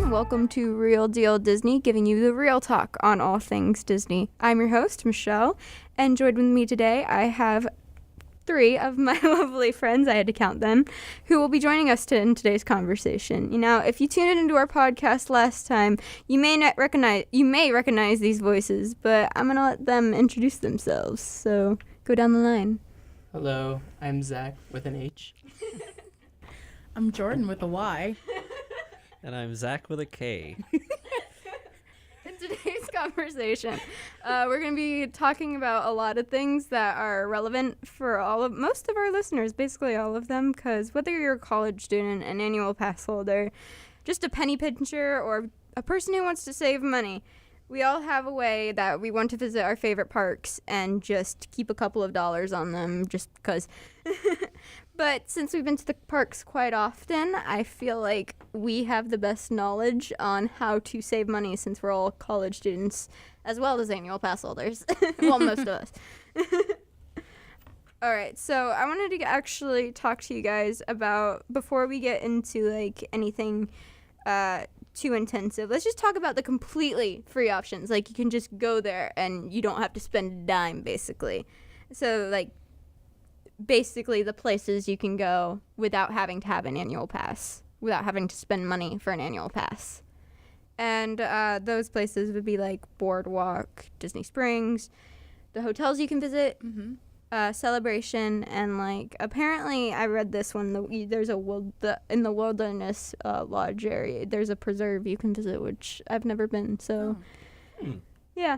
Welcome to Real Deal Disney, giving you the real talk on all things Disney. I'm your host, Michelle, and joined with me today, I have 3 of my lovely friends, I had to count them, who will be joining us in today's conversation. You know, if you tuned into our podcast last time, you may recognize these voices, but I'm going to let them introduce themselves, so go down the line. Hello, I'm Zach with an H. I'm Jordan with a Y. And I'm Zach with a K. In today's conversation, we're going to be talking about a lot of things that are relevant for most of our listeners, basically all of them, because whether you're a college student, an annual pass holder, just a penny pincher, or a person who wants to save money, we all have a way that we want to visit our favorite parks and just keep a couple of dollars on them just because. But since we've been to the parks quite often, I feel like we have the best knowledge on how to save money since we're all college students as well as annual pass holders. Well, most of us. All right, so I wanted to actually talk to you guys about, before we get into like anything too intensive, let's just talk about the completely free options. Like, you can just go there and you don't have to spend a dime, basically. So, like, basically the places you can go without having to have an annual pass, without having to spend money for an annual pass. And those places would be like Boardwalk, Disney Springs, the hotels you can visit, Celebration, and like apparently I read this one, there's in the Wilderness Lodge area, there's a preserve you can visit, which I've never been, so yeah.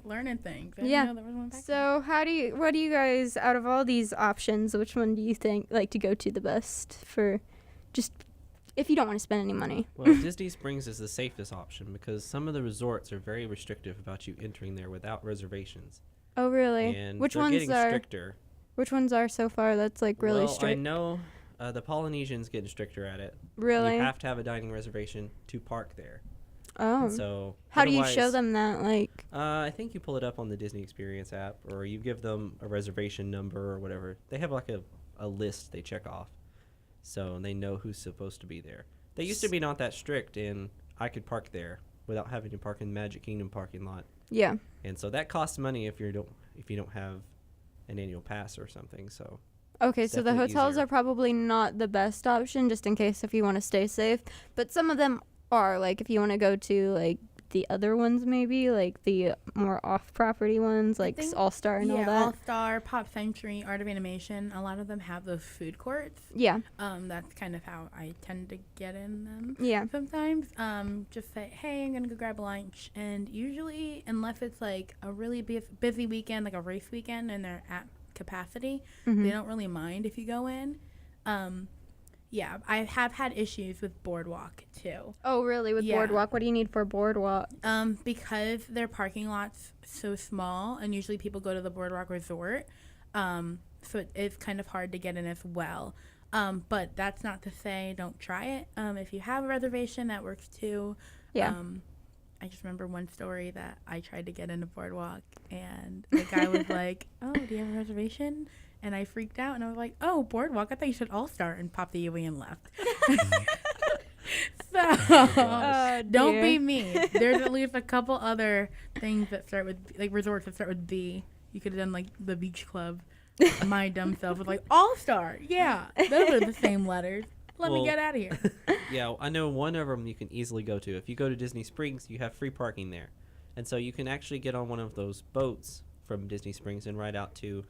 Learning things. Yeah. So what do you guys, out of all these options, which one do you think like to go to the best for just if you don't want to spend any money? Well, Disney Springs is the safest option because some of the resorts are very restrictive about you entering there without reservations. Oh, really? And which they're ones getting are stricter? Which ones are so far that's like really strict? I know the Polynesian's getting stricter at it. Really? You have to have a dining reservation to park there. Oh. And so how do you show them that? Like, I think you pull it up on the Disney Experience app, or you give them a reservation number or whatever. They have like a list they check off, so they know who's supposed to be there. They used to be not that strict, and I could park there without having to park in Magic Kingdom parking lot. Yeah. And so that costs money if you don't have an annual pass or something. So. Okay, so the hotels easier. are probably not the best option, just in case if you want to stay safe. But some of them are, like, if you want to go to like the other ones, maybe like the more off-property ones, like All-Star and all that. Yeah, All-Star, Pop Century, Art of Animation. A lot of them have those food courts. Yeah. That's kind of how I tend to get in them. Yeah. Sometimes, just say, hey, I'm gonna go grab lunch, and usually, unless it's like a really busy weekend, like a race weekend, and they're at capacity, they don't really mind if you go in. Yeah, I have had issues with Boardwalk, too. Oh, really? With Boardwalk? What do you need for Boardwalk? Because their parking lot's so small, and usually people go to the Boardwalk Resort, so it's kind of hard to get in as well. But that's not to say don't try it. If you have a reservation, that works, too. Yeah. I just remember one story that I tried to get into Boardwalk, and the guy was like, oh, do you have a reservation? And I freaked out, and I was like, oh, Boardwalk, I thought you said All-Star, and popped the UE and left. So, don't be me. There's at least a couple other things that start with, like, resorts that start with B. You could have done, like, the Beach Club. My dumb self was like, All-Star, yeah, those are the same letters. Let me get out of here. Yeah, I know one of them you can easily go to. If you go to Disney Springs, you have free parking there. And so you can actually get on one of those boats from Disney Springs and ride out to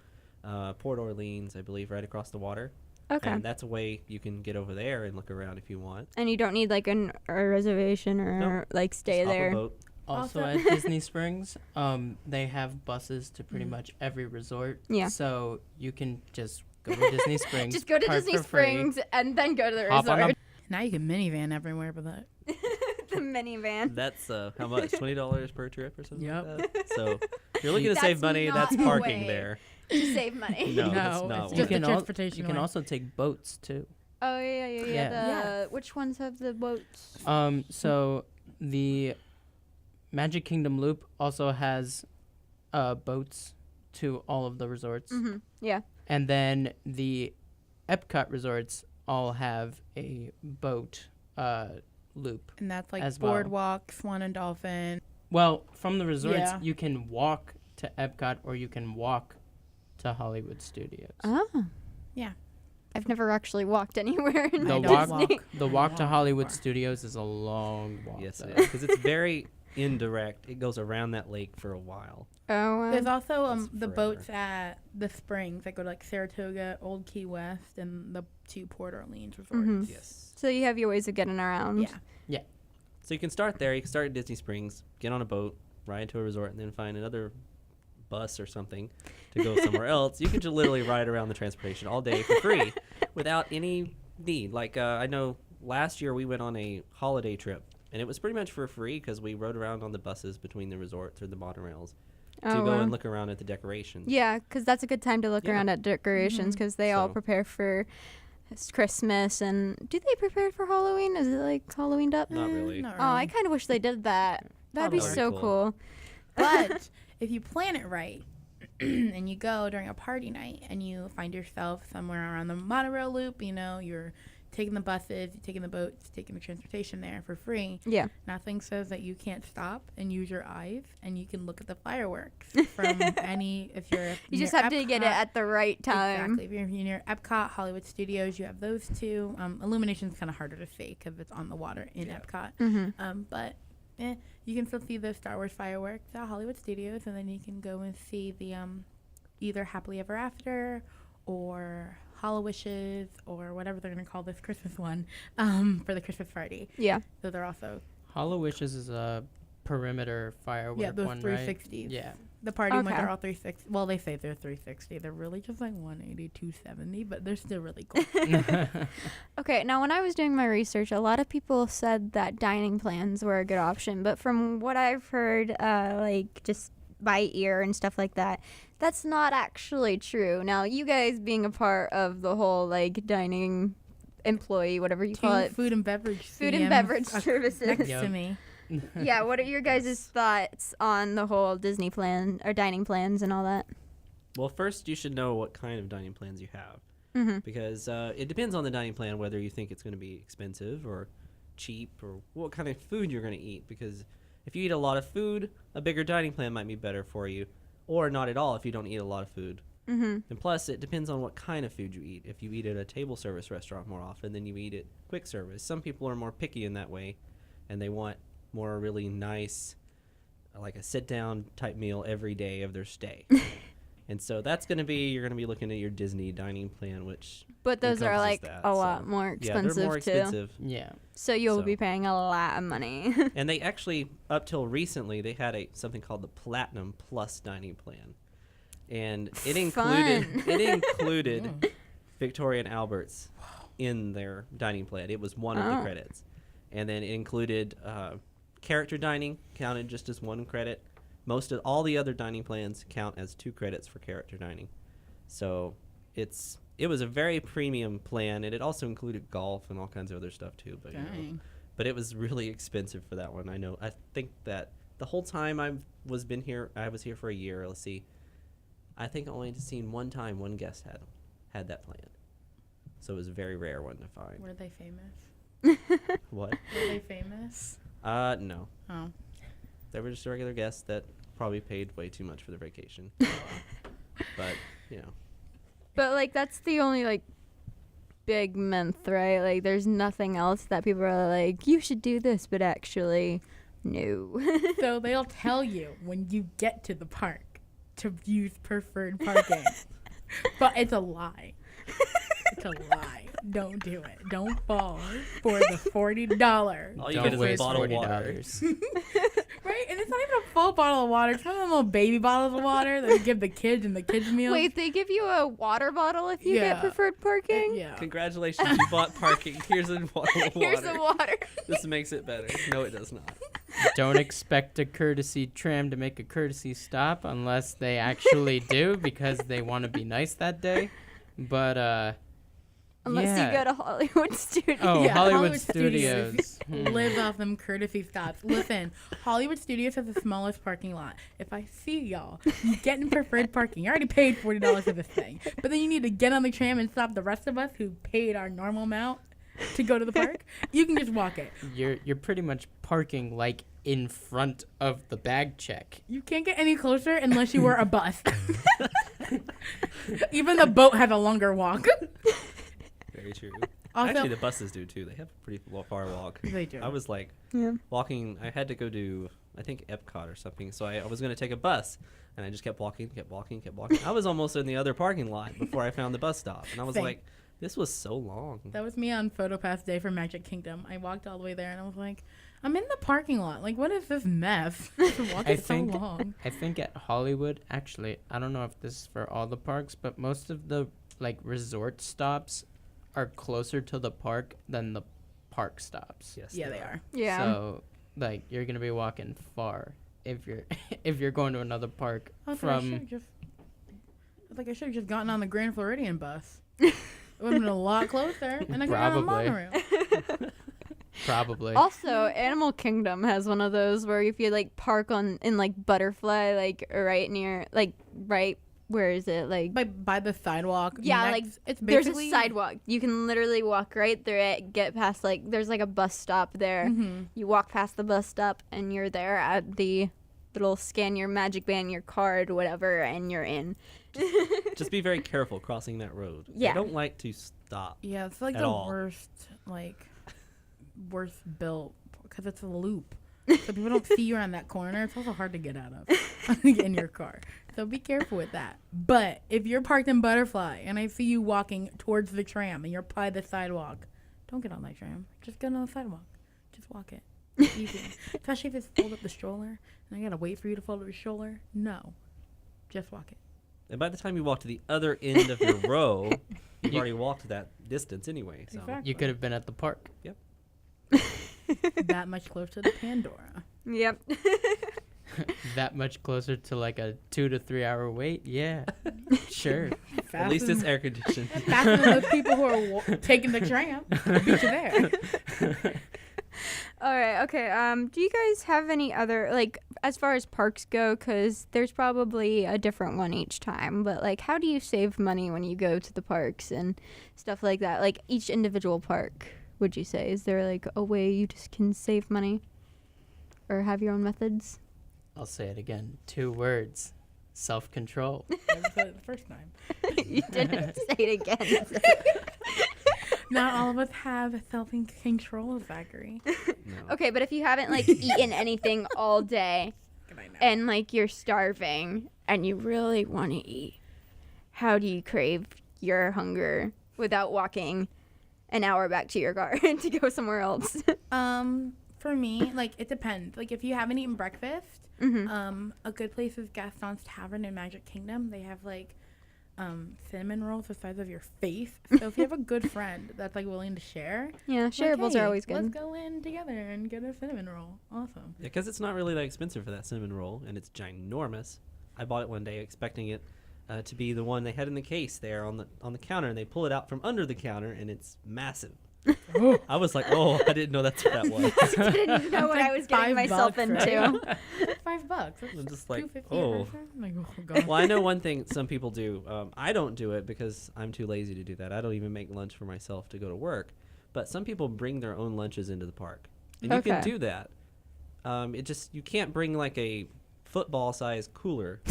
Port Orleans, I believe, right across the water. Okay. And that's a way you can get over there and look around if you want. And you don't need like a reservation or like stay Just there. Hop a boat. Also at Disney Springs, they have buses to pretty much every resort. Yeah. So you can just go to Disney Springs. Just go to Disney Springs and then go to the resort. Now you can minivan everywhere but that. The minivan. That's how much? $20 per trip or something Yep. like that? So if you're looking to save money, that's not a parking way there. To save money. No, that's No, not it's one. just the transportation. You can also take boats too. Oh, yeah. Yeah. Which ones have the boats? So the Magic Kingdom Loop also has boats to all of the resorts. Mm-hmm. Yeah. And then the Epcot resorts all have a boat loop. And that's like as well. Boardwalk, Swan and Dolphin. Well, from the resorts, Yeah. you can walk to Epcot or you can walk to Hollywood Studios. Oh. Yeah. I've never actually walked anywhere in The I Disney. don't walk, walk. the walk to Hollywood far. Studios is a long walk. Yes, though. it is, because it's very indirect. It goes around that lake for a while. Oh, There's also That's the forever. boats at the springs that go to like Saratoga, Old Key West, and the 2 Port Orleans resorts. Mhm. Yes. so you have your ways of getting around. Yeah. So you can start there. You can start at Disney Springs, get on a boat, ride to a resort, and then find another bus or something to go somewhere else. You can just literally ride around the transportation all day for free without any need. Like I know last year we went on a holiday trip, and it was pretty much for free because we rode around on the buses between the resorts or the monorails to Oh, go wow. and look around at the decorations. Yeah, because that's a good time to look Yeah. around at decorations because they all So- prepare for Christmas. And do they prepare for Halloween? Is it like Halloweened up? Not really. Not Oh, I really. kind of wish they did that. That'd be Probably so cool. cool. But if you plan it right and you go during a party night and you find yourself somewhere around the monorail loop, you know, you're taking the buses, you're taking the boats, taking the transportation there for free. Yeah. Nothing says that you can't stop and use your eyes and you can look at the fireworks from any, if you're You near just have to get it Epcot. at the right time. Exactly. If you're near Epcot, Hollywood Studios, you have those two. Illumination's kind of harder to see because it's on the water in Yeah. Epcot. Mm-hmm. But you can still see the Star Wars fireworks at Hollywood Studios, and then you can go and see the either Happily Ever After or Hollow Wishes or whatever they're going to call this Christmas one for the Christmas party. Yeah. So they're also Hollow Wishes is a perimeter firework those one, right? 360s. Yeah. The party ones Okay. are all 360. Well, they say they're 360. They're really just like 180, 270, but they're still really cool. Okay, now when I was doing my research, a lot of people said that dining plans were a good option, but from what I've heard, like just by ear and stuff like that, that's not actually true. Now, you guys being a part of the whole like dining employee, whatever you call Two it, food and beverage. food and CMs beverage next services. Yep. to me. Yeah, what are your guys' thoughts on the whole Disney plan or dining plans and all that? Well, first you should know what kind of dining plans you have. Mm-hmm. Because it depends on the dining plan whether you think it's going to be expensive or cheap or what kind of food you're going to eat. Because if you eat a lot of food, a bigger dining plan might be better for you, or not at all if you don't eat a lot of food. Mm-hmm. And plus, it depends on what kind of food you eat. If you eat at a table service restaurant more often than you eat at quick service, some people are more picky in that way, and they want more really nice, like a sit-down type meal every day of their stay. And so that's going to be, you're going to be looking at your Disney dining plan, which But those are encompasses like that, a so- lot more yeah, expensive they're more too. expensive. Yeah. So you'll So- be paying a lot of money. And they actually, up till recently, they had something called the Platinum Plus dining plan, and it included Fun. Victoria and Albert's in their dining plan. It was one of the Oh. credits, and then it included character dining, counted just as one credit. Most of all the other dining plans count as 2 credits for character dining. So it was a very premium plan, and it also included golf and all kinds of other stuff too. But Dang. but it was really expensive for that one. I know. I think that the whole time I was here for a year. Let's see. I think I only seen one time one guest had that plan. So it was a very rare one to find. Were they famous? What? Were they famous? No. Oh. They were just regular guests that probably paid way too much for their vacation. But, you know. But like that's the only like big myth, right? Like there's nothing else that people are like, you should do this, but actually no. So they'll tell you when you get to the park to use preferred parking. But it's a lie. It's a lie. Don't do it. Don't fall for the $40. All you Don't get is a waste bottle of water. $40. Right? And it's not even a full bottle of water. It's one of them little baby bottles of water that they give the kids in the kids' meals. Wait, they give you a water bottle if you get Yeah. preferred parking? Yeah. Congratulations, you bought parking. Here's a bottle of water. Here's the water. This makes it better. No, it does not. Don't expect a courtesy tram to make a courtesy stop unless they actually do because they want to be nice that day. But Unless you go to Hollywood Studios. Oh, Yeah, Hollywood Hollywood Studios. Live off them courtesy stops. Listen, Hollywood Studios has the smallest parking lot. If I see y'all, you get in preferred parking. You already paid $40 for this thing. But then you need to get on the tram and stop the rest of us who paid our normal amount to go to the park. You can just walk it. You're pretty much parking like in front of the bag check. You can't get any closer unless you were a bus. Even the boat has a longer walk. Very true. Also, Actually, the buses do too. They have a pretty far walk. they do. I was like Yeah. walking. I had to go to, I think, Epcot or something. So I was going to take a bus, and I just kept walking. I was almost in the other parking lot before I found the bus stop, and I was Same. like, this was so long. That was me on PhotoPass Day for Magic Kingdom. I walked all the way there and I was like, I'm in the parking lot. Like, what is this mess? Walking so long. I think at Hollywood, actually, I don't know if this is for all the parks, but most of the like resort stops are closer to the park than the park stops. Yes. Yeah, they are. Yeah. So like you're gonna be walking far if you're if you're going to another park I from. I should have just gotten on the Grand Floridian bus. It would have been a lot closer, and I could have Probably. on the monorail. Probably. Also, Animal Kingdom has one of those where if you like park in like Butterfly, like right near, like right, where is it? Like By the sidewalk. Yeah, like, it's there's basically a sidewalk. You can literally walk right through it, get past like there's like a bus stop there. Mhm. You walk past the bus stop and you're there at the little scan your magic band, your card, whatever, and you're in. Just be very careful crossing that road. Yeah. They don't like to stop. Yeah, it's like At the all. worst built because it's a loop. So people don't see you around that corner. It's also hard to get out of in your car. So be careful with that. But if you're parked in Butterfly and I see you walking towards the tram and you're by the sidewalk, don't get on that tram. Just get on the sidewalk. Just walk it. It's easy. Especially if it's fold up the stroller and I gotta wait for you to fold up the stroller. No. Just walk it. And by the time you walk to the other end of your row, you've already walked that distance anyway. So Exactly. You could have been at the park. That much closer to Pandora. Yep. That much closer to like a 2 to 3 hour wait. Yeah. Sure. at least it's air conditioned. Faster than the people who are taking the tram. Beat you there. All right. Okay. Do you guys have any other, like, as far as parks go? Because there's probably a different one each time. But like, how do you save money when you go to the parks and stuff like that? Like each individual park, would you say? Is there like a way you just can save money, or have your own methods? I'll say it again. 2 words. Self-control. I said it the first time. You didn't say it again. Not all of us have self-control, Zachary. No. Okay, but if you haven't like eaten anything all day and like you're starving and you really want to eat, how do you crave your hunger without walking an hour back to your car to go somewhere else? For me, like, it depends. Like, if you haven't eaten breakfast, a good place is Gaston's Tavern in Magic Kingdom. They have, like, cinnamon rolls the size of your face. So if you have a good friend that's, like, willing to share. Yeah, shareables like, hey, are always let's good. go in together and get a cinnamon roll. Awesome. Yeah, because it's not really that expensive for that cinnamon roll, and it's ginormous. I bought it one day expecting it to be the one they had in the case there on the counter, and they pull it out from under the counter, and it's massive. I was like, oh, I didn't know that's what that was. I didn't know what I was getting myself $5, into. $5. That's I'm just like, $2.50 a oh. person. Like, oh, God. Well, I know one thing some people do. I don't do it because I'm too lazy to do that. I don't even make lunch for myself to go to work. But some people bring their own lunches into the park, and you can Okay. do that. You can't bring like a football-sized cooler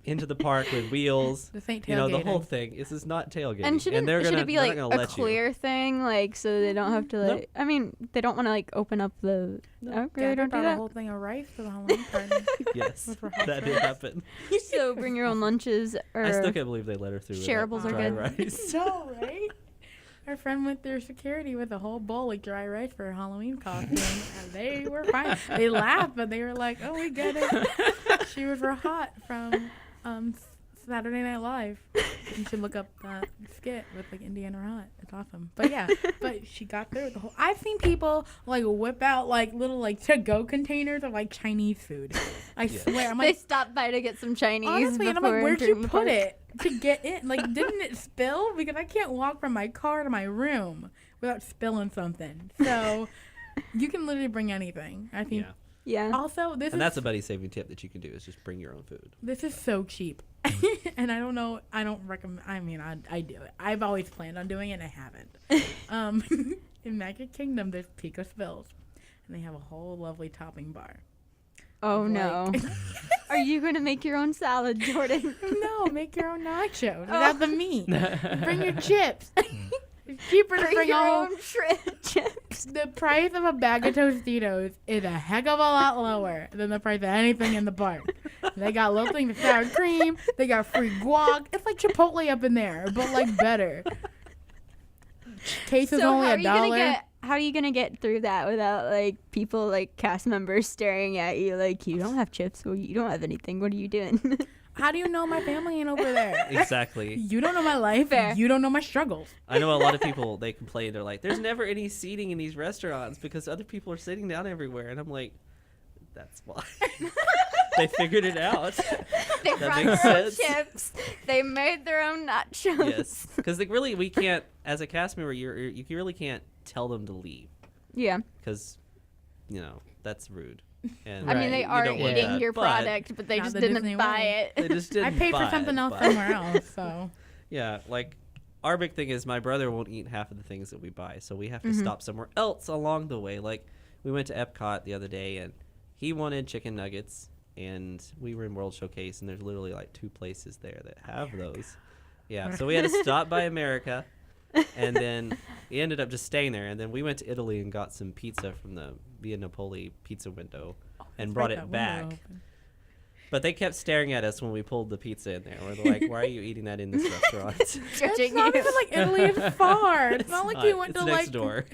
into the park with wheels. This ain't You know, the whole tailgating. thing. This is not tailgating. And should it be they're like not gonna a let clear thing, like so they don't have to like? Nope. I mean, they don't want to like open up the. Nope. Okay, Yeah, they I don't do brought a that. whole thing of rice for the Halloween party. you. Yes, With her hot that did sauce. happen. So bring your own lunches, or I still can't believe they let her through. with that Shareables are dry good. rice. No, right? Our friend went through security with a whole bowl of dry rice for her Halloween costume, and they were fine. They laughed, but they were like, "Oh, we get it." She was real hot from Saturday Night Live. You should look up that skit with like Indiana Hot. It's awesome. But yeah, but she got through the whole. I've seen people like whip out like little like to-go containers of like Chinese food. I swear, I'm They like, stopped by to get some Chinese. honestly, and I'm before like, where'd you entering the put park. it to get in? Like, didn't it spill? Because I can't walk from my car to my room without spilling something. So you can literally bring anything. I think. Yeah. Yeah. Also, this And is that's a buddy saving tip that you can do is just bring your own food. This is so cheap. And I don't know. I don't recommend. I mean, I do it. I've always planned on doing it, and I haven't. In Magic Kingdom, there's Pico Spills. And they have a whole lovely topping bar. Oh Like- no. Are you gonna make your own salad, Jordan? No, make your own nachos without the meat. Bring your chips. It's cheaper to bring your all. own chips. The price of a bag of Tostitos is a heck of a lot lower than the price of anything in the park. They got little things of sour cream. They got free guac. It's like Chipotle up in there, but like better. Case is So only $1. how are you gonna get through that without like people like cast members staring at you like you don't have chips or you don't have anything? What are you doing? How do you know my family ain't over there? Exactly. You don't know my life. Fair. You don't know my struggles. I know a lot of people, they complain. They're like, there's never any seating in these restaurants because other people are sitting down everywhere. And I'm like, that's why. They figured it out. They That brought makes their own sense. chips. They made their own nachos. Yes. Because really, we can't, as a cast member, you really can't tell them to leave. Yeah. Because, that's rude. And I mean, they you are don't want eating that, your but product, but they Not just the didn't Disney buy way. it. They just didn't I paid for buy something it, else but- somewhere else, so. Yeah, like our big thing is my brother won't eat half of the things that we buy, so we have to stop somewhere else along the way. Like we went to Epcot the other day, and he wanted chicken nuggets, and we were in World Showcase, and there's literally like 2 places there that have those. Yeah, so we had to stop by America, and then he ended up just staying there. And then we went to Italy and got some pizza from the Via Napoli pizza window and brought Break it that window back. open. But they kept staring at us when we pulled the pizza in there. We're like, why are you eating that in this restaurant? Judging It's not you. even like Italy is far. It's not like you went it's to next like door.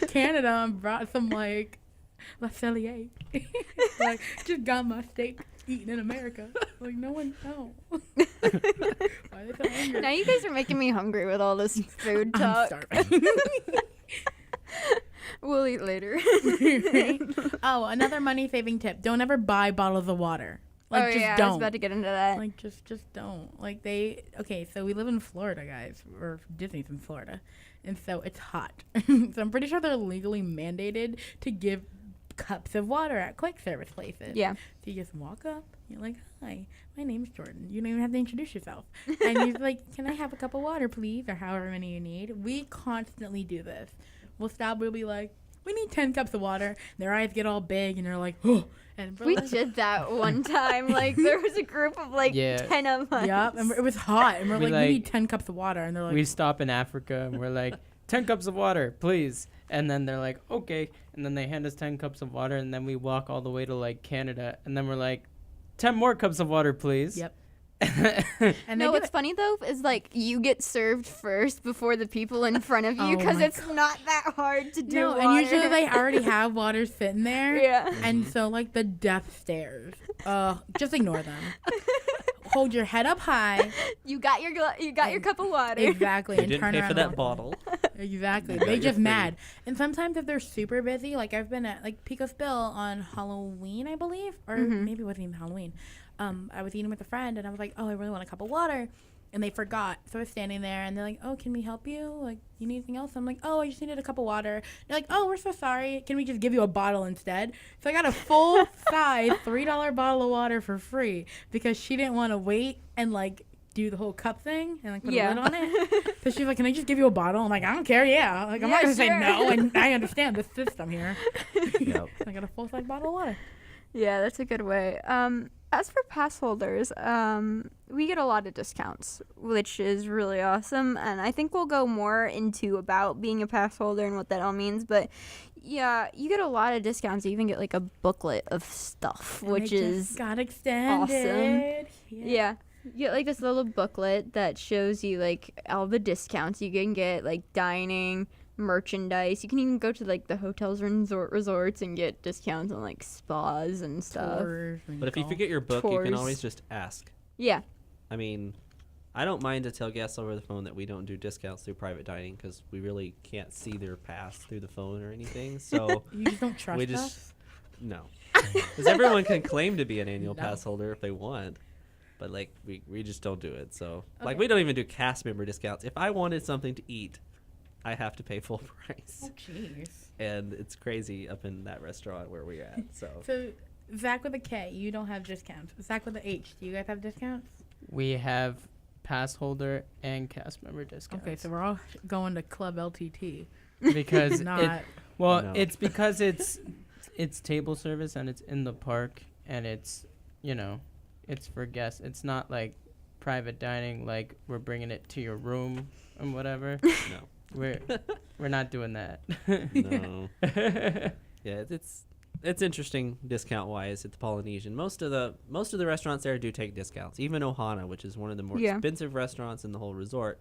Canada and brought some like La Cellier. Like just got my steak eaten in America. Like no one no. Why are they so angry? Now you guys are making me hungry with all this food I'm talk. starving. We'll eat later. Oh, another money saving tip. Don't ever buy bottles of water. Like oh just yeah, I don't. was about to get into that. Like just don't. Like okay, so we live in Florida, guys, or Disney's in Florida, and so it's hot. So I'm pretty sure they're legally mandated to give cups of water at quick service places. Yeah. So you just walk up, you're like, hi, my name's Jordan. You don't even have to introduce yourself. And you're like, can I have a cup of water, please? Or however many you need. We constantly do this. We'll stop, we'll be like, we need 10 cups of water. Their eyes get all big and they're like, oh. And we're We like, did that one time. Like there was a group of like Yeah. 10 of us. Yep, and it was hot. And we're We, like, like- we need 10 cups of water. And they're like, We stop in Africa and we're like, 10 cups of water, please. And then they're like, okay. And then they hand us 10 cups of water. And then we walk all the way to like Canada. And then we're like, 10 more cups of water, please. Yep. And and No, they what's funny though is like you get served first before the people in front of you Oh because my it's not that hard to do. No, water. and usually they already have water sitting there. Yeah. And so, like, the death stares. Just ignore them. Hold your head up high. You got your cup of water. Exactly. You and didn't turn pay around for and that walk bottle. away. Exactly. You got They your just free. mad. And sometimes if they're super busy, like I've been at like Pico Spill on Halloween, I believe, or maybe it wasn't even Halloween. I was eating with a friend and I was like, oh, I really want a cup of water. And they forgot. So I was standing there and they're like, oh, can we help you? Like, you need anything else? I'm like, oh, I just needed a cup of water. They're like, oh, we're so sorry. Can we just give you a bottle instead? So I got a full size $3 bottle of water for free because she didn't want to wait and like do the whole cup thing and like put Yeah. a lid on it. So she's like, can I just give you a bottle? I'm like, I don't care. Yeah. Like, I'm Yeah, not going to say sure. no. And I understand the system here. Yep. I got a full size bottle of water. Yeah, that's a good way. As for pass holders, we get a lot of discounts, which is really awesome. And I think we'll go more into about being a pass holder and what that all means. But yeah, you get a lot of discounts. You even get like a booklet of stuff, And which they is just got extended. yeah. You get like this little booklet that shows you like all the discounts you can get, like dining, merchandise. You can even go to like the hotels and resorts and get discounts on like spas and stuff. Tours and But if you golf. forget your book, you can Tours. always just ask. Yeah. I mean, I don't mind to tell guests over the phone that we don't do discounts through private dining because we really can't see their pass through the phone or anything. So You just don't trust we just us? no, because everyone can claim to be an annual No. pass holder if they want, but like we just don't do it. So like Okay. we don't even do cast member discounts. If I wanted something to eat, I have to pay full price, Oh, jeez. and it's crazy up in that restaurant where we're at. So So, Zach with a K, you don't have discounts. Zach with a H, do you guys have discounts? We have pass holder and cast member discounts. Okay, so we're all going to Club LTT. because Not. well, No. it's because it's table service and it's in the park and it's it's for guests. It's not like private dining like we're bringing it to your room and whatever. no, We're not doing that. no. Yeah, it's interesting discount wise at the Polynesian. Most of the restaurants there do take discounts. Even Ohana, which is one of the more Yeah. expensive restaurants in the whole resort,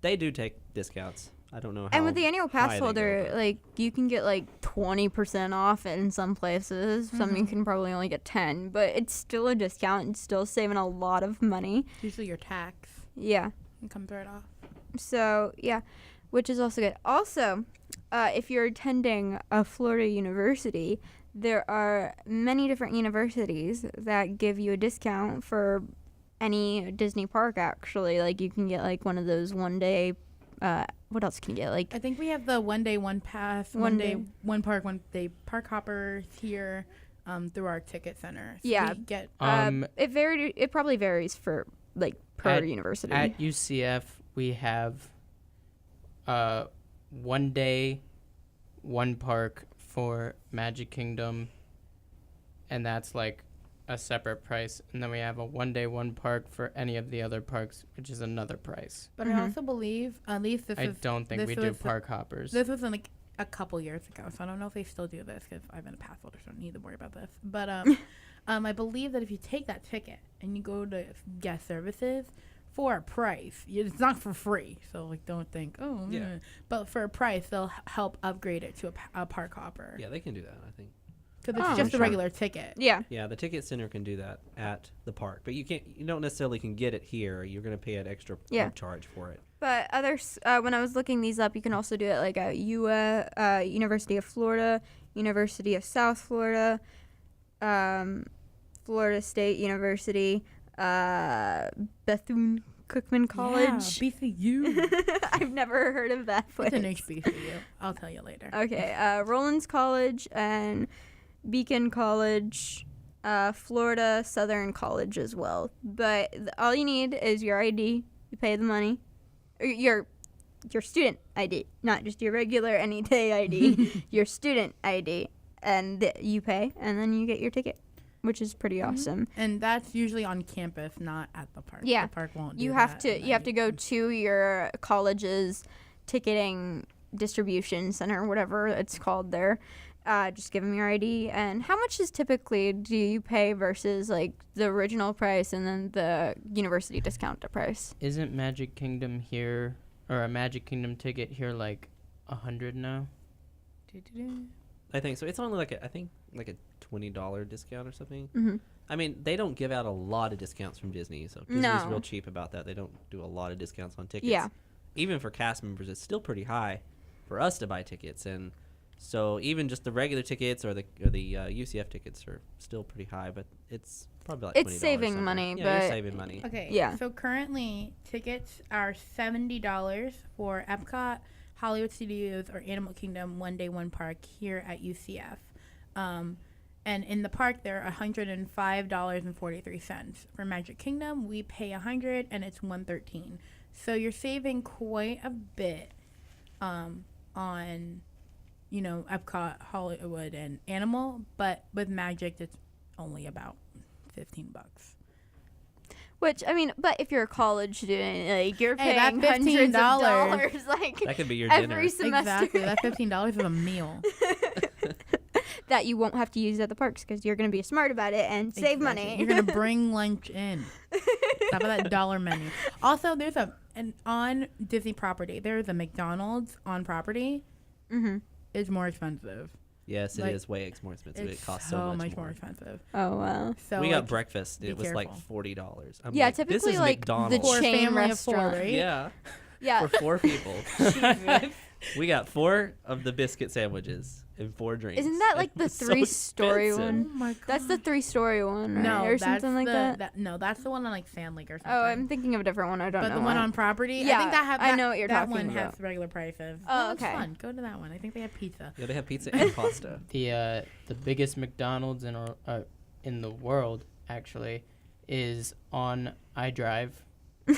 they do take discounts. I don't know how. And with the annual high pass they go, holder, but- like you can get like 20% off in some places. Some you can probably only get 10, but it's still a discount. It's still saving a lot of money. Usually your tax Yeah. comes right off. So yeah, which is also good. Also, if you're attending a Florida university, there are many different universities that give you a discount for any Disney park. Actually, like you can get like one of those 1 day. What else can you get? Like I think we have the 1 day, 1 pass, One 1 day, day. 1 park, 1 day park hoppers here through our ticket center. So Yeah. we get it probably varies for like per At- university. At UCF, we have 1 day, 1 park for Magic Kingdom, and that's like a separate price. And then we have a 1 day, 1 park for any of the other parks, which is another price. But I also believe, at least this I is don't think this we do was- park hoppers. This was like a couple years ago, so I don't know if they still do this because I've been a pass holder, so I don't need to worry about this. But I believe that if you take that ticket and you go to guest services for a price, it's not for free. So like, don't think Yeah. But for a price, they'll help upgrade it to a park hopper. Yeah, they can do that. I think. Because it's Oh, just a sure. regular ticket. yeah. Yeah, the ticket center can do that at the park, but you don't necessarily can get it here. You're going to pay an extra Yeah. charge for it. But others, when I was looking these up, you can also do it like at University of Florida, University of South Florida, Florida State University, Bethune-Cookman College. Yeah, BCU. I've never heard of that place. It's an HBCU. I'll tell you later. Okay, Rollins College and Beacon College, Florida Southern College as well. But all you need is your ID. You pay the money. Or your student ID, not just your regular any day ID. Your student ID, and you pay, and then you get your ticket, which is pretty awesome. And that's usually on campus, not at the park. Yeah. The park won't do You have that, to go to your college's ticketing distribution center, whatever it's called there. Just give them your ID. And how much do you pay versus like the original price and then the university discount price? Isn't Magic Kingdom here, or a Magic Kingdom ticket here, like $100 now? I think so. It's only like a $20 discount or something. Mm-hmm. I mean, they don't give out a lot of discounts from Disney, so Disney's No. real cheap about that. They don't do a lot of discounts on tickets. Yeah. Even for cast members, it's still pretty high for us to buy tickets, and so even just the regular tickets or the UCF tickets are still pretty high. But it's probably like It's $20 saving something. money, Yeah, you're but- saving money. Okay. Yeah. So currently, tickets are $70 for Epcot, Hollywood Studios, or Animal Kingdom 1 day, 1 park here at UCF. And in the park, they're $105.43. For Magic Kingdom, we pay $100 and it's $113. So you're saving quite a bit on, Epcot, Hollywood, and Animal. But with Magic, it's only about $15. Which, I mean, but if you're a college student, like, you're Hey, that paying hundreds of $15, dollars, like, That could be your every dinner. semester Exactly. That $15 is a meal. that you won't have to use at the parks because you're going to be smart about it and save Exactly. money. You're gonna bring lunch in. Top of that dollar menu. Also, there's on Disney property. There's a McDonald's on property. Mm-hmm. It's more expensive. Yes, it Like, is way more expensive. It's It costs so much more. expensive. Oh wow. So We got like, breakfast. be It was like careful. $40. I'm Yeah, like, this typically is like McDonald's. the For a chain family of four, restaurant. right? Yeah, Yeah. for 4 people. Jesus. We got 4 of the biscuit sandwiches and 4 drinks. Isn't that like It the was so 3-story expensive. Oh one? my god. That's the 3-story one, right? no, or that's something like that. No, that's the one on like Sand Lake or something. Oh, I'm thinking of a different one. I don't But know. the one what. on property, Yeah, I think that I know what you're that talking one about. has regular prices. Oh, It's okay. fun. Go to that one. I think they have pizza. Yeah, they have pizza and pasta. The biggest McDonald's in the world actually is on iDrive,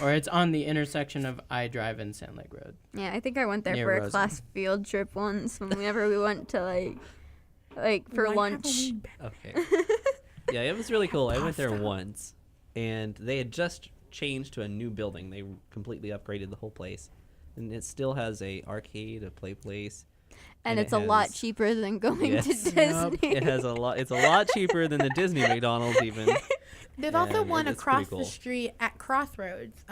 or it's on the intersection of iDrive and Sand Lake Road. Yeah, I think I went there Near for a Rosen. class field trip once. Whenever we went to like for Why lunch. haven't we Okay. Yeah, it was really cool. I went there Pasta. once, and they had just changed to a new building. They completely upgraded the whole place, and it still has a arcade, a play place. And it it's a lot has- cheaper than going Yes. to Yup. Disney. It has a lot. It's a lot cheaper than the Disney McDonald's even. There's also And one it's across pretty cool. the street at Crossroads,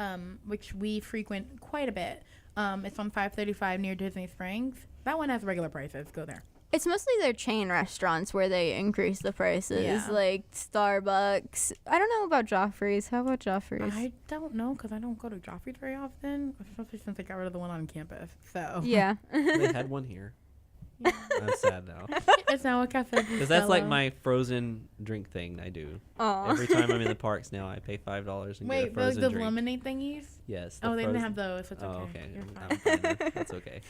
which we frequent quite a bit. It's on 535 near Disney Springs. That one has regular prices. Go there. It's mostly their chain restaurants where they increase the prices, Yeah. like Starbucks. I don't know about Joffrey's. How about Joffrey's? I don't know because I don't go to Joffrey's very often, especially since I got rid of the one on campus. So Yeah. They had one here. I'm sad now it's now a cafe. because that's like my frozen drink thing I do. Oh. Every time I'm in the parks now, I pay $5 and get a Wait, frozen the drink. lemonade thingies? Yes. Oh, the they didn't frozen- have those. So it's Oh, okay. okay. You're I'm fine. fine then. That's okay.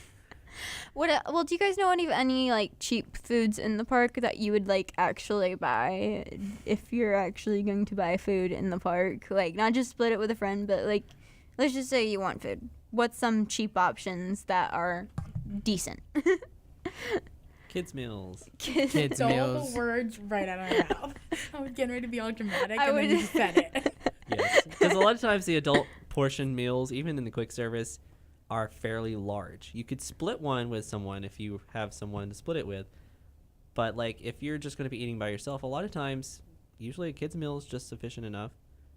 Well, do you guys know any like cheap foods in the park that you would like actually buy if you're actually going to buy food in the park? Like not just split it with a friend, but like let's just say you want food. What's some cheap options that are decent? Kids meals. Kids Stole meals. the words right out of my mouth. I was getting ready to be all dramatic, I and then would- you said it. Yes. Because a lot of times the adult portion meals, even in the quick service, are fairly large. You could split one with someone if you have someone to split it with. But like if you're just going to be eating by yourself, a lot of times, usually a kid's meal is just sufficient enough.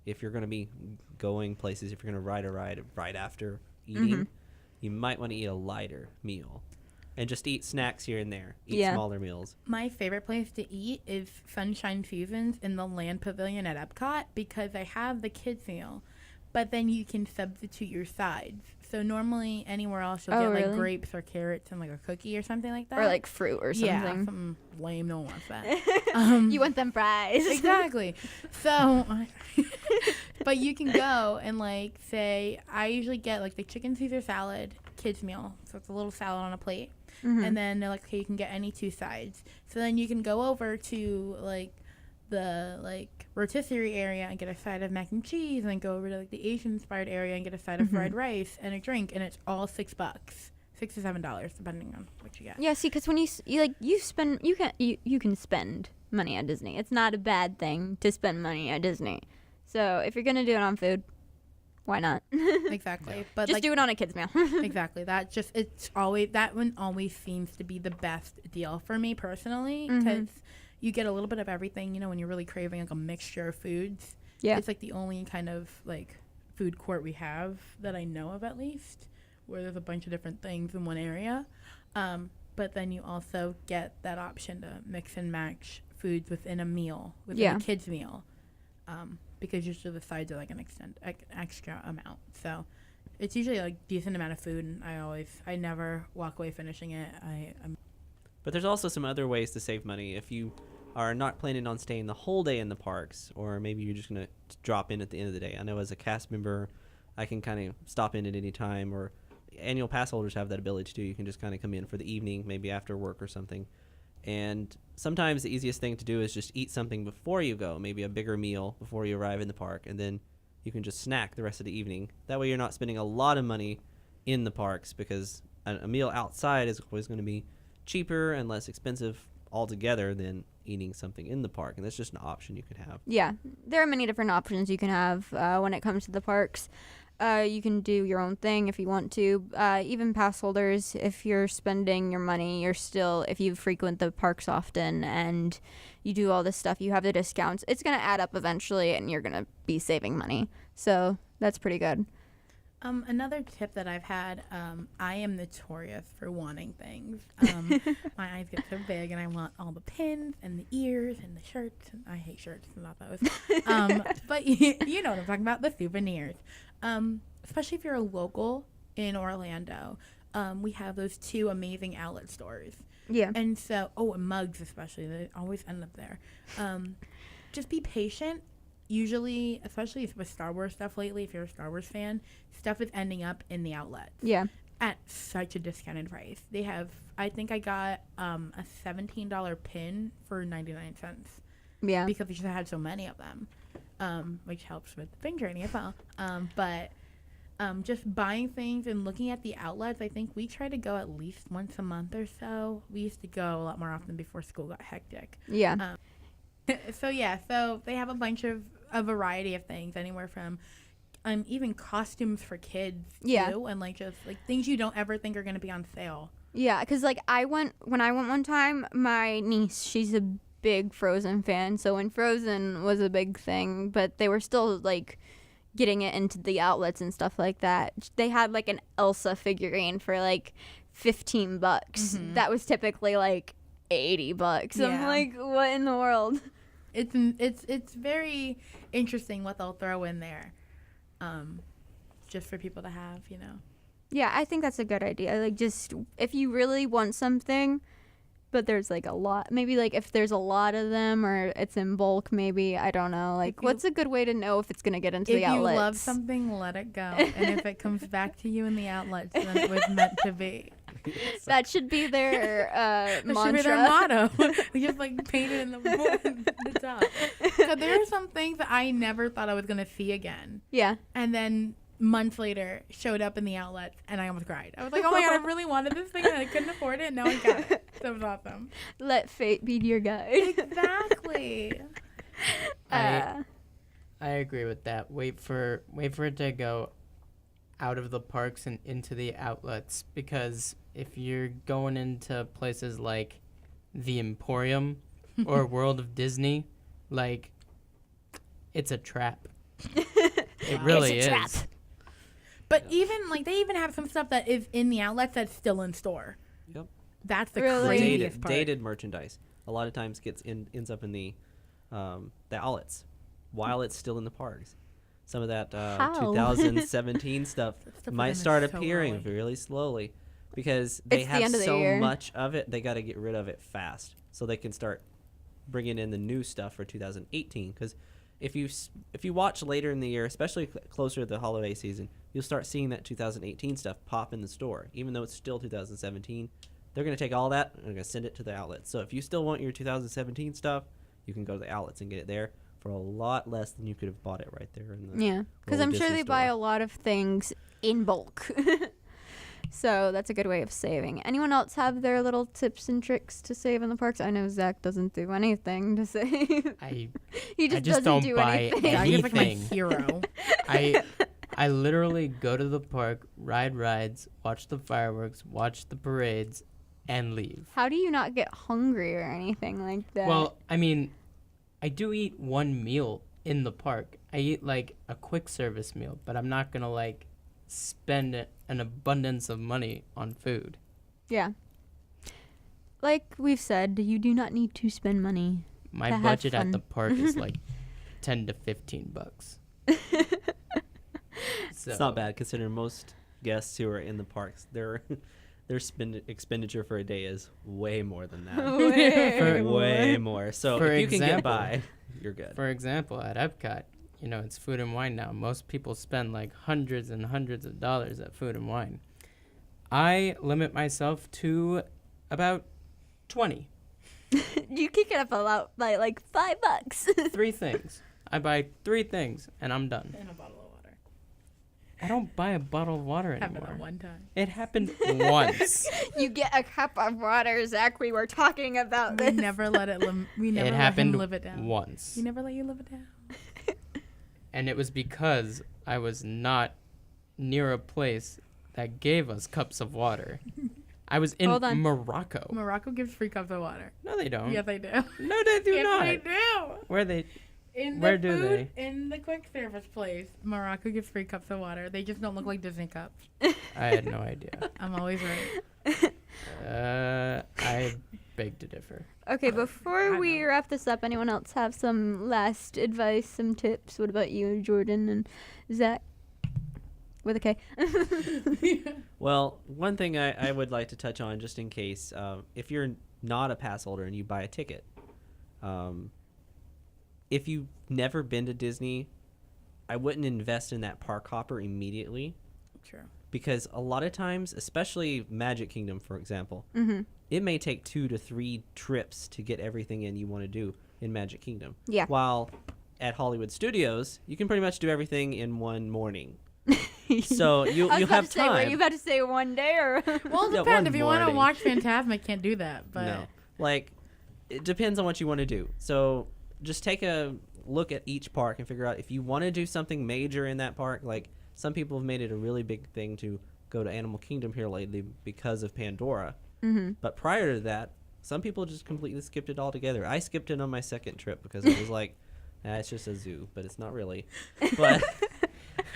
If you're going to be going places, if you're going to ride a ride right after eating, you might want to eat a lighter meal. And just eat snacks here and there. Eat Yeah. smaller meals. My favorite place to eat is Sunshine Seasons in the Land Pavilion at Epcot because they have the kids meal, but then you can substitute your sides. So normally anywhere else you'll Oh, get like really? grapes or carrots and like a cookie or something like that. Or like fruit or yeah, something. something lame. No one wants that. You want them fries. Exactly. So, but you can go and like say, I usually get like the chicken Caesar salad kids meal. So it's a little salad on a plate. And then they're like, okay, you can get any 2 sides. So then you can go over to like the like rotisserie area and get a side of mac and cheese, and then go over to like the Asian inspired area and get a side of fried rice and a drink, and it's all $6, $6 to $7 depending on what you get. Yeah, see, because when you can spend money at Disney. It's not a bad thing to spend money at Disney. So if you're gonna do it on food, why not? Exactly. But Just like, do it on a kid's meal. exactly. It's always, that one always seems to be the best deal for me personally, because you get a little bit of everything, you know, when you're really craving like a mixture of foods. Yeah. It's like the only kind of like food court we have that I know of, at least, where there's a bunch of different things in one area. But then you also get that option to mix and match foods within a meal, within a kid's meal. Because usually the sides are like an extra amount. So it's usually like decent amount of food, and I never walk away finishing it. I'm But there's also some other ways to save money. If you are not planning on staying the whole day in the parks, or maybe you're just going to drop in at the end of the day. I know as a cast member, I can kind of stop in at any time, or annual pass holders have that ability too. You can just kind of come in for the evening, maybe after work or something. And sometimes the easiest thing to do is just eat something before you go, maybe a bigger meal before you arrive in the park, and then you can just snack the rest of the evening. That way you're not spending a lot of money in the parks, because a meal outside is always going to be cheaper and less expensive altogether than eating something in the park, and that's just an option you could have. Yeah, there are many different options you can have when it comes to the parks. You can do your own thing if you want to. Even pass holders, if you're spending your money, if you frequent the parks often and you do all this stuff, you have the discounts. It's going to add up eventually, and you're going to be saving money. So that's pretty good. Another tip that I've had, I am notorious for wanting things. My eyes get so big, and I want all the pins and the ears and the shirts. And I hate shirts, not those. But you know what I'm talking about, the souvenirs. Especially if you're a local in Orlando, we have those 2 amazing outlet stores. Yeah. And so, and mugs especially, they always end up there. Just be patient. Usually, especially with Star Wars stuff lately, if you're a Star Wars fan, stuff is ending up in the outlets. Yeah. At such a discounted price. They have, I think I got a $17 pin for 99 cents. Yeah. Because they just had so many of them, which helps with the pin journey as well. But just buying things and looking at the outlets, I think we try to go at least once a month or so. We used to go a lot more often before school got hectic. Yeah. So they have a variety of things, anywhere from even costumes for kids too, and like just like things you don't ever think are going to be on sale. Yeah, because like when I went one time, my niece, she's a big Frozen fan, so when Frozen was a big thing, but they were still like getting it into the outlets and stuff like that. They had like an Elsa figurine for like $15. Mm-hmm. That was typically like $80. Yeah. I'm like, what in the world? It's very interesting what they'll throw in there, just for people to have, you know. Yeah, I think that's a good idea. Like, just if you really want something, but there's like a lot, maybe like if there's a lot of them or it's in bulk, maybe, I don't know. Like, what's a good way to know if it's gonna get into the outlets? If you love something, let it go, and if it comes back to you in the outlets, then it was meant to be. That should be their mantra. That should be their motto. We just like paint it in the top. So there are some things that I never thought I was gonna see again. Yeah. And then months later showed up in the outlets, and I almost cried. I was like, oh my god, I really wanted this thing and I couldn't afford it, and now I got it. That was awesome. Let fate be your guide. Exactly. I agree with that. Wait for it to go out of the parks and into the outlets, because if you're going into places like the Emporium or World of Disney, like, it's a trap. It really It's a is. trap. But even like they even have some stuff that is in the outlets that's still in store. Yep. That's the Really? craziest part. Dated merchandise a lot of times ends up in the outlets while it's still in the parks. Some of that How? 2017 stuff Stuff might is start so appearing early. really slowly because they It's the have end of the so year. much of it. They got to get rid of it fast so they can start bringing in the new stuff for 2018. Because if you watch later in the year, especially closer to the holiday season, you'll start seeing that 2018 stuff pop in the store, even though it's still 2017. They're going to take all that and they're going to send it to the outlets. So if you still want your 2017 stuff, you can go to the outlets and get it there for a lot less than you could have bought it right there in the Yeah, because Walt I'm sure Disney they buy store. a lot of things in bulk. So that's a good way of saving. Anyone else have their little tips and tricks to save in the parks? I know Zach doesn't do anything to save. He just just doesn't don't do buy anything. Zach is like my anything. hero. I literally go to the park, ride rides, watch the fireworks, watch the parades, and leave. How do you not get hungry or anything like that? Well, I mean, I do eat one meal in the park. I eat like a quick service meal, but I'm not gonna like spend an abundance of money on food. yeah. Like we've said, you do not need to spend money. My To have budget at fun. the park is like 10 to 15 bucks. So, It's not bad considering most guests who are in the parks, their expenditure for a day is way more than that. Way more. So For if you can get example- by, you're good. For example, at Epcot, you know, it's food and wine now. Most people spend like hundreds and hundreds of dollars at food and wine. I limit myself to about 20. You kick it up a lot by like $5. 3 things. I buy 3 things and I'm done. And a bottle of water. I don't buy a bottle of water Happened anymore. at one time. It happened once. You get a cup of water, Zach. We were talking about We this. never let it. We never It let happened him live it down. once. We never let you live it down. And it was because I was not near a place that gave us cups of water. I was in Hold on. Morocco. Morocco gives free cups of water. No, they don't. Yes, they do. No, they do Yes, not. they do. Where they? In Where the do food, in the quick service place, Morocco gives free cups of water. They just don't look like Disney cups. I had no idea. I'm always right. I beg to differ. Okay, I before we know. wrap this up, anyone else have some last advice, some tips? What about you, Jordan and Zach? With a K. Well, one thing I would like to touch on, just in case, if you're not a pass holder and you buy a ticket, if you've never been to Disney, I wouldn't invest in that park hopper immediately, True. because a lot of times, especially Magic Kingdom, for example, Mm-hmm. it may take 2 to 3 trips to get everything in you want to do in Magic Kingdom. Yeah. While at Hollywood Studios, you can pretty much do everything in one morning. So you'll have time. Were you about to say one day or? Well, it Yeah, depends. one If you want to morning. watch Phantasmic, can't do that. But No. Like, it depends on what you want to do. So just take a look at each park and figure out if you want to do something major in that park. Like, some people have made it a really big thing to go to Animal Kingdom here lately because of Pandora. Mm-hmm. But prior to that, some people just completely skipped it altogether. I skipped it on my second trip because I was like, it's just a zoo, but it's not really.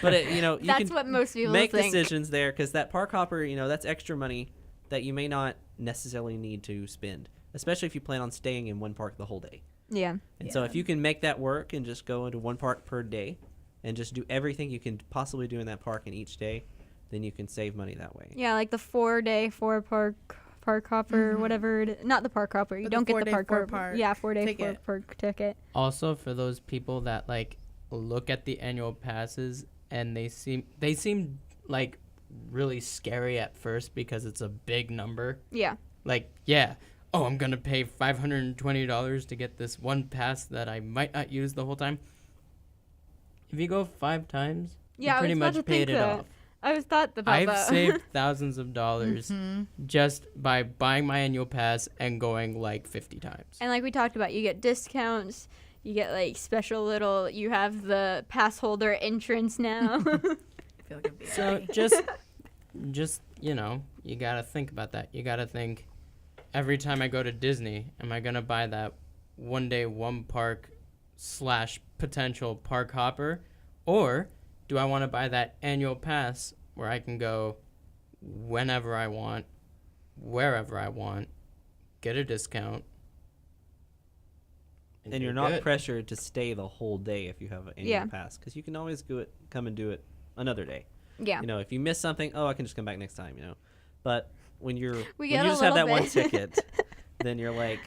But you know, you That's can what most people make think. decisions there, because that park hopper, you know, that's extra money that you may not necessarily need to spend, especially if you plan on staying in one park the whole day. Yeah. And so Yeah. if you can make that work and just go into one park per day and just do everything you can possibly do in that park in each day, then you can save money that way. Yeah, like the 4-day, 4-park hopper, whatever. Not the park hopper. You But don't the get the 4-day, park hopper. 4-park Yeah, 4-day, ticket. 4-park ticket. Also, for those people that like look at the annual passes and they seem like really scary at first because it's a big number. Yeah. Like, yeah, oh, I'm gonna pay $520 to get this one pass that I might not use the whole time. If you go 5 times, Yeah, you pretty I was about much to paid think it that. off. I was thought about I've that. saved thousands of dollars Mhm. just by buying my annual pass and going like 50 times. And like we talked about, you get discounts. You get like special little. You have the pass holder entrance now. I feel like I'm being So naughty. just you know, you gotta think about that. You gotta think, every time I go to Disney, am I gonna buy that one day, one park / potential park hopper, or do I want to buy that annual pass where I can go whenever I want, wherever I want, get a discount, And you're not pressured to stay the whole day if you have an annual Yeah. pass, because you can always come and do it another day. Yeah. You know, if you miss something, I can just come back next time, you know. But when you get a just have that little one bit. ticket, then you're like,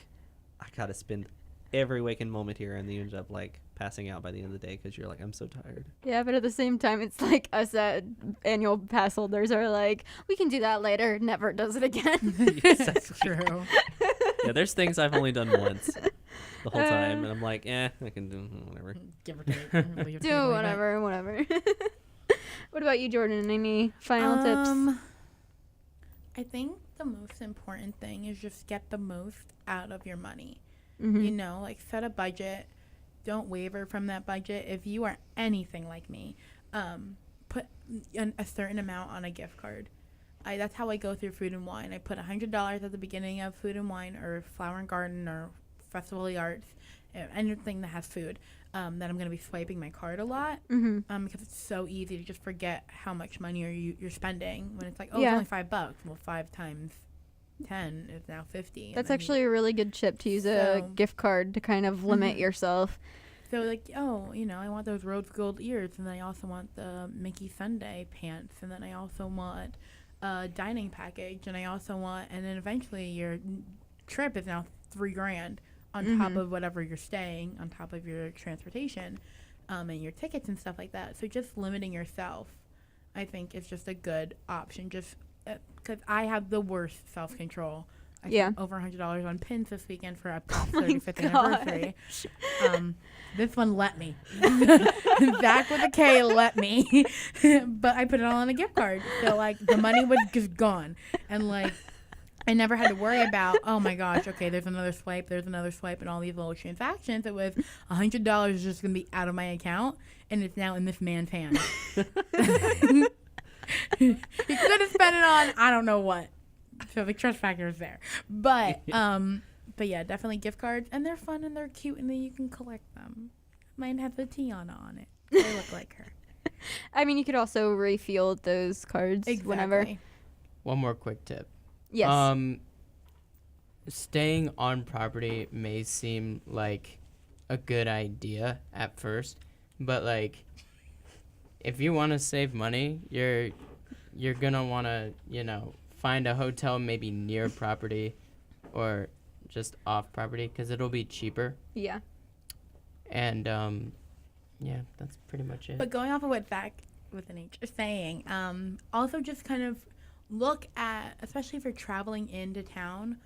I got to spend every waking moment here, and then you end up like passing out by the end of the day because you're like, I'm so tired. Yeah, but at the same time, it's like us annual pass holders are like, we can do that later. Never does it again. That's true. Yeah, there's things I've only done once the whole time, and I'm like, I can do whatever. Give or take. Do whatever. What about you, Jordan? Any final tips? I think the most important thing is just get the most out of your money. Mm-hmm. You know, like set a budget. Don't waver from that budget. If you are anything like me, put a certain amount on a gift card. That's how I go through Food and Wine. I put $100 at the beginning of Food and Wine or Flower and Garden or Festival of the Arts, anything that has food. That I'm going to be swiping my card a lot because it's so easy to just forget how much money you're spending when it's like, Yeah. it's only $5. Well, 5 times 10 is now 50. and That's then actually a really good tip to use a So- gift card to kind of limit yourself. So like, I want those rose gold ears, and then I also want the Mickey Sunday pants, and then I also want a dining package, and I also want, and then eventually your trip is now $3,000 on top of whatever you're staying, on top of your transportation, and your tickets and stuff like that. So just limiting yourself, I think, is just a good option. Just because I have the worst self control. I spent over $100 on pins this weekend for our 35th anniversary. This one let me. Zach with a K let me. But I put it all on a gift card. So, like, the money was just gone. And, like, I never had to worry about, oh, my gosh, okay, there's another swipe, and all these little transactions. It was $100 is just going to be out of my account, and it's now in this man's hand. He could have spent it on, I don't know what. So the trust factor is there. But yeah, definitely gift cards, and they're fun and they're cute, and then you can collect them. Mine has a Tiana on it. I look like her. I mean, you could also refill those cards whenever. One more quick tip. Yes. Staying on property may seem like a good idea at first, but like if you want to save money, you're gonna want to, find a hotel maybe near property or just off property because it'll be cheaper. Yeah. And yeah, that's pretty much it. But going off of what Zach with an H is saying, also just kind of look at, especially if you're traveling into town,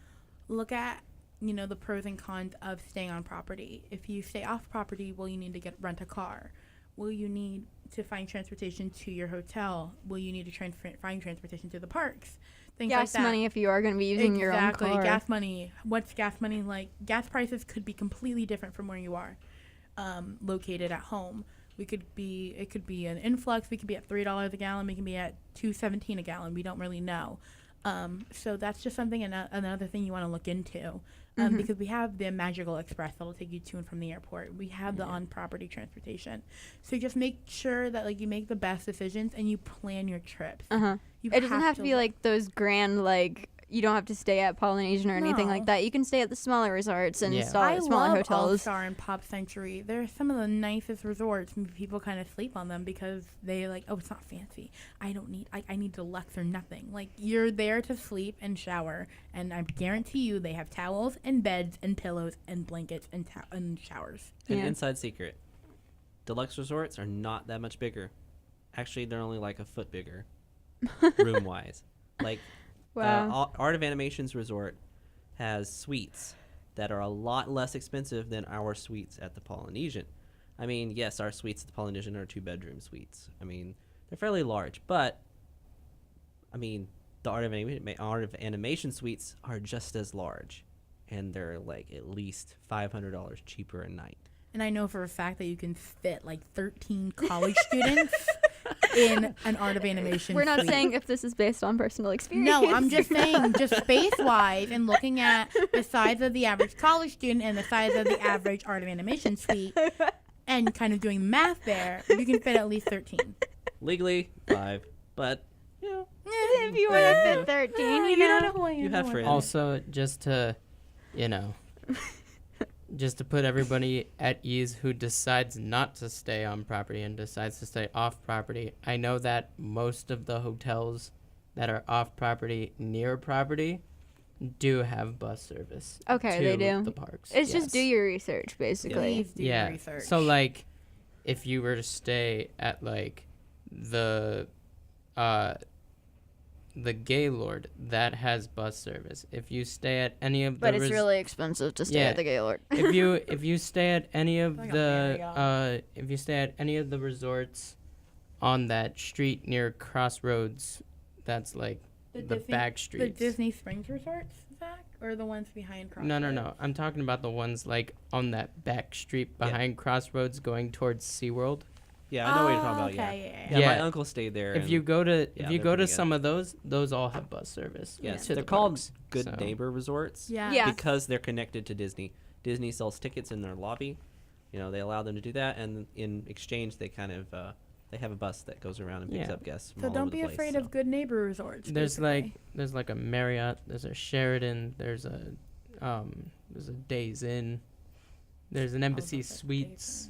look at, the pros and cons of staying on property. If you stay off property, will you need to rent a car? Will you need to find transportation to your hotel? Will you need to find transportation to the parks? Things like Gas that. money if you are going to be using your own car. Exactly. Gas money. What's gas money like? Gas prices could be completely different from where you are located at home. It could be an influx. We could be at $3 a gallon. We can be at $2.17 a gallon. We don't really know. So that's just something, another thing you want to look into, because we have the Magical Express that'll take you to and from the airport. We have the on-property transportation. So just make sure that you make the best decisions and you plan your trips. It doesn't have to be like those grand, you don't have to stay at Polynesian or anything like that. You can stay at the smaller resorts and smaller love hotels. All-Star and Pop Century. They're some of the nicest resorts, and people kind of sleep on them because they it's not fancy. I need deluxe or nothing. You're there to sleep and shower, and I guarantee you they have towels and beds and pillows and blankets and showers. An inside secret: deluxe resorts are not that much bigger. Actually, they're only a foot bigger, room-wise. Wow. Art of Animation's resort has suites that are a lot less expensive than our suites at the Polynesian. I mean, yes, our suites at the Polynesian are 2-bedroom suites. I mean, they're fairly large, but the Art of Animation suites are just as large, and they're at least $500 cheaper a night. And I know for a fact that you can fit 13 college students in an Art of Animation We're not suite. saying if this is based on personal experience. No, I'm just saying, just space-wise, and looking at the size of the average college student and the size of the average Art of Animation suite, and kind of doing math there, you can fit at least 13. Legally, 5, but if you want to fit 13, you have friends. Also, just to just to put everybody at ease who decides not to stay on property and decides to stay off property, I know that most of the hotels that are off property, near property, do have bus service. Okay, to they do. the parks. It's just do your research, basically. Please do your research. So if you were to stay at the Gaylord, that has bus service. If you stay at any of the But it's really expensive to stay at the Gaylord. if you stay at any of Like a the if you stay at any of the resorts on that street near Crossroads, that's the back streets. The Disney Springs resorts, Zach? Or the ones behind Crossroads? No. I'm talking about the ones on that back street behind Crossroads going towards SeaWorld. Yeah, I know what you're talking about. Okay, Yeah, yeah. my uncle stayed there. If you go to they're pretty some of those all have bus service. Yes, to they're the called parks, Good so. Neighbor Resorts. Yeah. Because they're connected to Disney. Disney sells tickets in their lobby. They allow them to do that, and in exchange, they kind of they have a bus that goes around and picks up guests from So all don't over be the place, afraid so. of Good Neighbor resorts. There's basically. a Marriott, there's a Sheraton, there's a Days Inn, there's an Embassy Suites.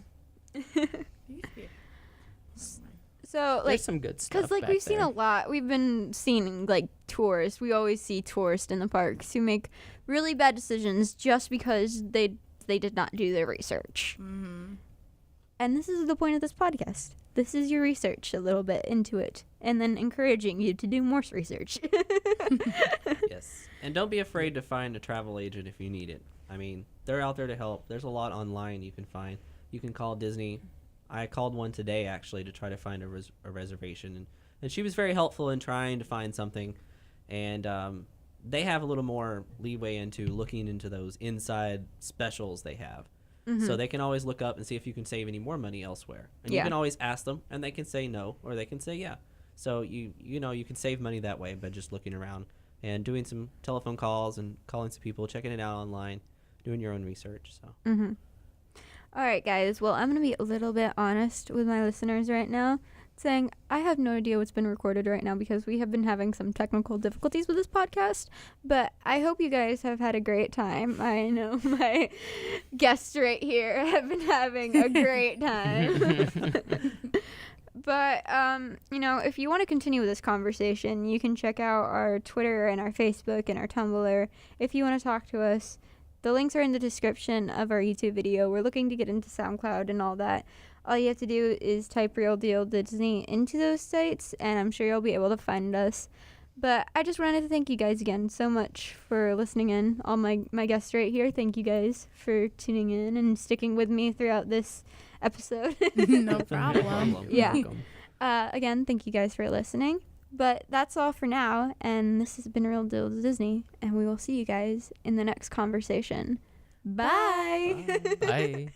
So, There's some good stuff. because back we've seen there. a lot. We've been seeing tourists. We always see tourists in the parks who make really bad decisions just because they did not do their research. Mm-hmm. And this is the point of this podcast. This is your research a little bit into it, and then encouraging you to do more research. Yes, and don't be afraid to find a travel agent if you need it. I mean, they're out there to help. There's a lot online you can find. You can call Disney. I called one today actually to try to find a reservation, and she was very helpful in trying to find something. And they have a little more leeway into looking into those inside specials they have. So they can always look up and see if you can save any more money elsewhere. And you can always ask them, and they can say no, or they can say yeah. So you can save money that way by just looking around and doing some telephone calls and calling some people, checking it out online, doing your own research. So. All right, guys. Well, I'm going to be a little bit honest with my listeners right now, saying I have no idea what's been recorded right now because we have been having some technical difficulties with this podcast, but I hope you guys have had a great time. I know my guests right here have been having a great time. But, if you want to continue with this conversation, you can check out our Twitter and our Facebook and our Tumblr. If you want to talk to us, the links are in the description of our YouTube video. We're looking to get into SoundCloud and all that. All you have to do is type Real Deal Disney into those sites, and I'm sure you'll be able to find us. But I just wanted to thank you guys again so much for listening in. All my guests right here, thank you guys for tuning in and sticking with me throughout this episode. No problem. Yeah. Welcome. Again, thank you guys for listening. But that's all for now, and this has been Real Deal Disney, and we will see you guys in the next conversation. Bye! Bye.